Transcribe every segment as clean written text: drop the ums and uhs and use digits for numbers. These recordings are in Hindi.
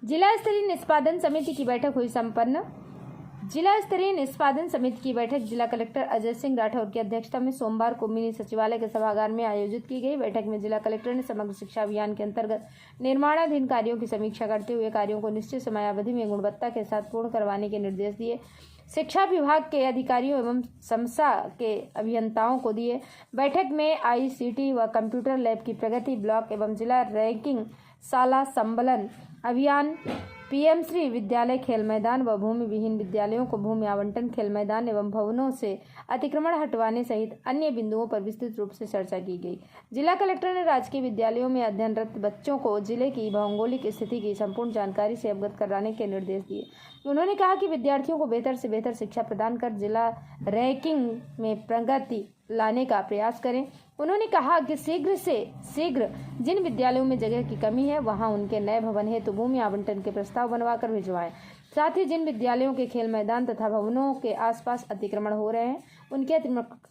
जिला स्तरीय निष्पादन समिति की बैठक हुई संपन्न। जिला स्तरीय निष्पादन समिति की बैठक जिला कलेक्टर अजय सिंह राठौर की अध्यक्षता में सोमवार को मिनी सचिवालय के सभागार में आयोजित की गई। बैठक में जिला कलेक्टर ने समग्र शिक्षा अभियान के अंतर्गत निर्माणाधीन कार्यों की समीक्षा करते हुए कार्यों को निश्चित समयावधि में गुणवत्ता के साथ पूर्ण करवाने के निर्देश दिए। शिक्षा विभाग के अधिकारियों एवं समसा के अभियंताओं को दिए। बैठक में ICT व कंप्यूटर लैब की प्रगति, ब्लॉक एवं जिला रैंकिंग शाला संबलन अभियान, PM श्री विद्यालय खेल मैदान व भूमि विहीन विद्यालयों को भूमि आवंटन, खेल मैदान एवं भवनों से अतिक्रमण हटवाने सहित अन्य बिंदुओं पर विस्तृत रूप से चर्चा की गई। जिला कलेक्टर ने राजकीय विद्यालयों में अध्ययनरत बच्चों को जिले की भौगोलिक स्थिति की संपूर्ण जानकारी से अवगत कराने के निर्देश दिए। उन्होंने कहा कि विद्यार्थियों को बेहतर से बेहतर शिक्षा प्रदान कर जिला रैंकिंग में प्रगति लाने का प्रयास करें। उन्होंने कहा कि शीघ्र से शीघ्र जिन विद्यालयों में जगह की कमी है वहां उनके नए भवन हेतु भूमि आवंटन के प्रस्ताव बनवाकर भिजवाएं। साथ ही जिन विद्यालयों के खेल मैदान तथा भवनों के आसपास अतिक्रमण हो रहे हैं उनके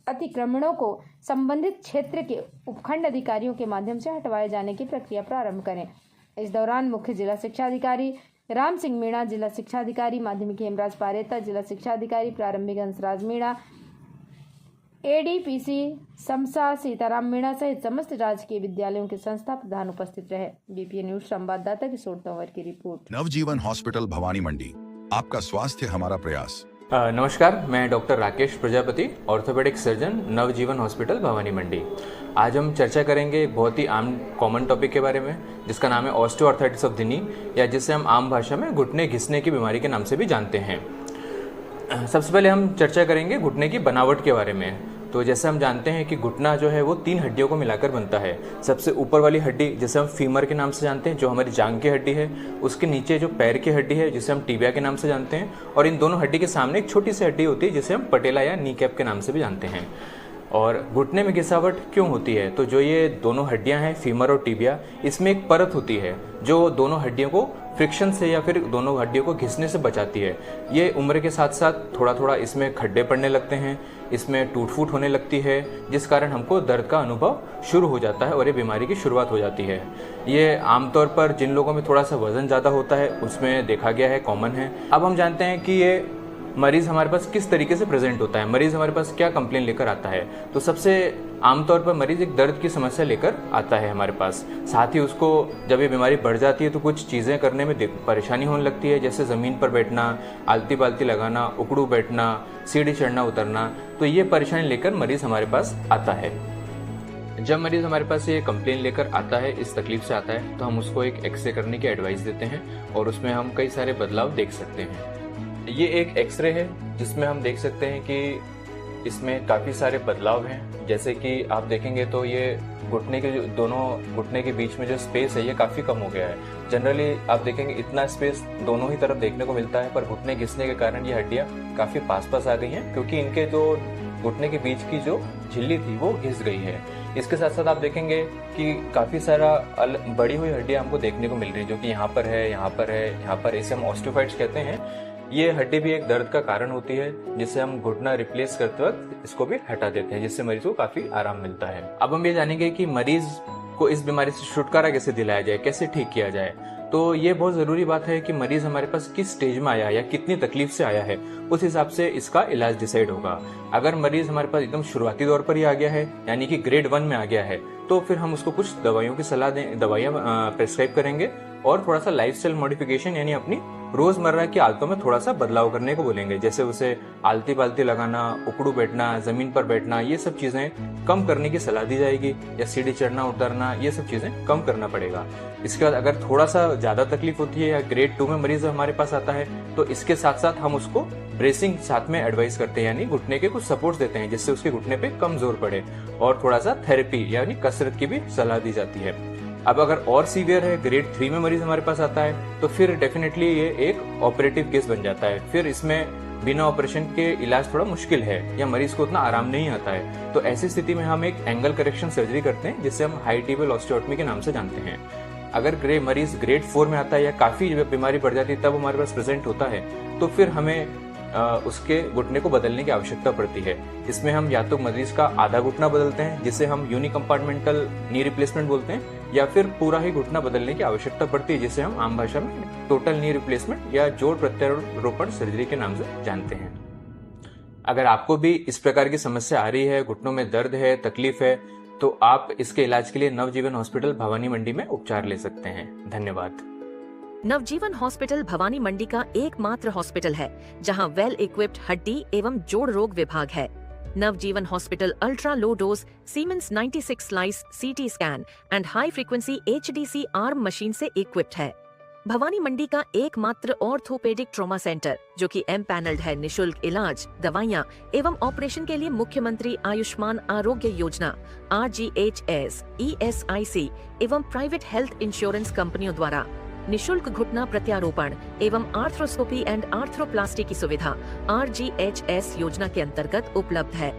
अतिक्रमणों को संबंधित क्षेत्र के उपखंड अधिकारियों के माध्यम से हटवाए जाने की प्रक्रिया प्रारंभ करें। इस दौरान मुख्य जिला शिक्षा अधिकारी राम सिंह मीणा, जिला शिक्षा अधिकारी माध्यमिक हेमराज पारेता, जिला शिक्षा अधिकारी प्रारंभिक हंसराज मीणा, ADPC समसा सीताराम मीणा सहित समस्त राजकीय विद्यालयों के संस्था प्रधान उपस्थित रहे। BPN न्यूज संवाददाता किशोर तंवर की रिपोर्ट। नवजीवन हॉस्पिटल भवानी मंडी, आपका स्वास्थ्य हमारा प्रयास। नमस्कार, मैं doctor Rakesh Prajapati, orthopaedic surgeon, Navjeevan hospital Bhawani Mandi. आज हम चर्चा करेंगे एक बहुत ही आम कॉमन टॉपिक के बारे में जिसका नाम है ऑस्टियोआर्थराइटिस ऑफ द नी, या जिसे हम आम भाषा में घुटने घिसने की बीमारी के नाम से भी जानते हैं। सबसे पहले हम चर्चा करेंगे घुटने की बनावट के बारे में। तो जैसे हम जानते हैं कि घुटना जो है वो 3 हड्डियों को मिलाकर बनता है। सबसे ऊपर वाली हड्डी जिसे हम फीमर के नाम से जानते हैं, जो हमारी जांघ की हड्डी है, उसके नीचे जो पैर की हड्डी है जिसे हम टिबिया के नाम से जानते हैं, और इन दोनों हड्डी के सामने एक छोटी सी हड्डी होती है जिसे हम पटेला या नी कैप के नाम से भी जानते हैं। और घुटने में घिसावट क्यों होती है? तो जो ये दोनों हड्डियां हैं, फीमर और टिबिया, इसमें एक परत होती है जो दोनों हड्डियों को फ्रिक्शन से या फिर दोनों हड्डियों को घिसने से बचाती है। ये उम्र के साथ साथ थोड़ा थोड़ा इसमें खड्डे पड़ने लगते हैं, इसमें टूट फूट होने लगती है, जिस कारण हमको दर्द का अनुभव शुरू हो जाता है और ये बीमारी की शुरुआत हो जाती है। ये आमतौर पर जिन लोगों में थोड़ा सा वजन ज़्यादा होता है उसमें देखा गया है, कॉमन है। अब हम जानते हैं कि ये मरीज़ हमारे पास किस तरीके से प्रेजेंट होता है, मरीज़ हमारे पास क्या कंप्लेन लेकर आता है। तो सबसे आमतौर पर मरीज़ एक दर्द की समस्या लेकर आता है हमारे पास। साथ ही उसको जब ये बीमारी बढ़ जाती है तो कुछ चीज़ें करने में परेशानी होने लगती है, जैसे ज़मीन पर बैठना, आलती पालती लगाना, उकड़ू बैठना, सीढ़ी चढ़ना उतरना। तो ये परेशानी लेकर मरीज़ हमारे पास आता है। जब मरीज़ हमारे पास ये कंप्लेन लेकर आता है, इस तकलीफ से आता है, तो हम उसको एक एक्सरे करने की एडवाइस देते हैं और उसमें हम कई सारे बदलाव देख सकते हैं। ये एक एक्सरे है जिसमें हम देख सकते हैं कि इसमें काफ़ी सारे बदलाव हैं। जैसे कि आप देखेंगे तो ये घुटने के दोनों घुटने के बीच में जो स्पेस है ये काफ़ी कम हो गया है। जनरली आप देखेंगे इतना स्पेस दोनों ही तरफ देखने को मिलता है, पर घुटने घिसने के कारण ये हड्डियाँ काफ़ी पास पास आ गई हैं, क्योंकि इनके जो घुटने के बीच की जो झिल्ली थी वो घिस गई है। इसके साथ साथ आप देखेंगे कि काफ़ी सारा बड़ी हुई हड्डियाँ हमको देखने को मिल रही है, जो कि यहाँ पर है, यहाँ पर है, यहाँ पर, इसे हम ऑस्टियोफाइट्स कहते हैं। ये हड्डी भी एक दर्द का कारण होती है, जिससे हम घुटना रिप्लेस करते वक्त इसको भी हटा देते हैं, जिससे मरीज को काफी आराम मिलता है। अब हम ये जानेंगे कि मरीज को इस बीमारी से छुटकारा कैसे दिलाया जाए, कैसे ठीक किया जाए। तो ये बहुत जरूरी बात है कि मरीज हमारे पास किस स्टेज में आया है या कितनी तकलीफ से आया है, उस हिसाब से इसका इलाज डिसाइड होगा। अगर मरीज हमारे पास एकदम शुरुआती दौर पर ही आ गया है, यानी कि ग्रेड 1 में आ गया है, तो फिर हम उसको कुछ दवाइयों की सलाह दें, दवाइयाँ प्रेस्क्राइब करेंगे और थोड़ा सा लाइफस्टाइल मॉडिफिकेशन यानी अपनी रोजमर्रा की आदतों में थोड़ा सा बदलाव करने को बोलेंगे। जैसे उसे आलती पालती लगाना, उकड़ू बैठना, जमीन पर बैठना, ये सब चीजें कम करने की सलाह दी जाएगी, या सीढ़ी चढ़ना उतरना, ये सब चीजें कम करना पड़ेगा। इसके बाद अगर थोड़ा सा ज्यादा तकलीफ होती है या ग्रेड 2 में मरीज हमारे पास आता है, तो इसके साथ साथ हम उसको ब्रेसिंग साथ में एडवाइस करते हैं, यानी घुटने के कुछ सपोर्ट्स देते हैं जिससे उसके घुटने पे कम जोर पड़े, और थोड़ा सा थेरेपी यानी कसरत की भी सलाह दी जाती है। अब अगर और सीवियर है, ग्रेड 3 में मरीज हमारे पास आता है, तो फिर डेफिनेटली ये एक ऑपरेटिव केस बन जाता है। फिर इसमें बिना ऑपरेशन के इलाज थोड़ा मुश्किल है या मरीज को उतना आराम नहीं आता है, तो ऐसी स्थिति में हम एक एंगल करेक्शन सर्जरी करते हैं, जिसे हम हाई टेबल ऑस्टियोटमी के नाम से जानते हैं। अगर मरीज ग्रेड 4 में आता है या काफी बीमारी बढ़ जाती है तब हमारे पास प्रेजेंट होता है, तो फिर हमें उसके घुटने को बदलने की आवश्यकता पड़ती है। इसमें हम या तो मरीज का आधा घुटना बदलते हैं जिसे हम यूनिकम्पार्टमेंटल नी रिप्लेसमेंट बोलते हैं, या फिर पूरा ही घुटना बदलने की आवश्यकता पड़ती है जिसे हम आम भाषा में टोटल नी रिप्लेसमेंट या जोड़ प्रत्यारोपण सर्जरी के नाम से जानते हैं। अगर आपको भी इस प्रकार की समस्या आ रही है, घुटनों में दर्द है, तकलीफ है, तो आप इसके इलाज के लिए नवजीवन हॉस्पिटल भवानी मंडी में उपचार ले सकते हैं। धन्यवाद। नवजीवन हॉस्पिटल भवानी मंडी का एकमात्र हॉस्पिटल है जहां वेल इक्विप्ड हड्डी एवं जोड़ रोग विभाग है। Navjeevan hospital ultra low dose Siemens 96 slice CT scan and high frequency HDC arm machine से इक्विप्ड है। भवानी मंडी का एकमात्र ऑर्थोपेडिक ट्रॉमा सेंटर जो कि एमपैनल्ड है निशुल्क इलाज, दवाइयां एवं ऑपरेशन के लिए मुख्यमंत्री आयुष्मान आरोग्य योजना RGHS, ESIC एवं प्राइवेट हेल्थ इंश्योरेंस कंपनियों द्वारा निशुल्क घुटना प्रत्यारोपण एवं आर्थ्रोस्कोपी एंड आर्थ्रोप्लास्टी की सुविधा RGHS योजना के अंतर्गत उपलब्ध है।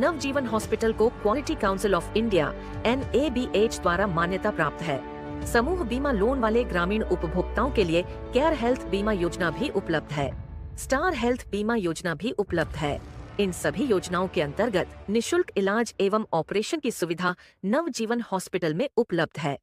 नवजीवन हॉस्पिटल को quality council of India NABH द्वारा मान्यता प्राप्त है। समूह बीमा लोन वाले ग्रामीण उपभोक्ताओं के लिए केयर हेल्थ बीमा योजना भी उपलब्ध है। स्टार हेल्थ बीमा योजना भी उपलब्ध है। इन सभी योजनाओं के अंतर्गत निशुल्क इलाज एवं ऑपरेशन की सुविधा नवजीवन हॉस्पिटल में उपलब्ध है।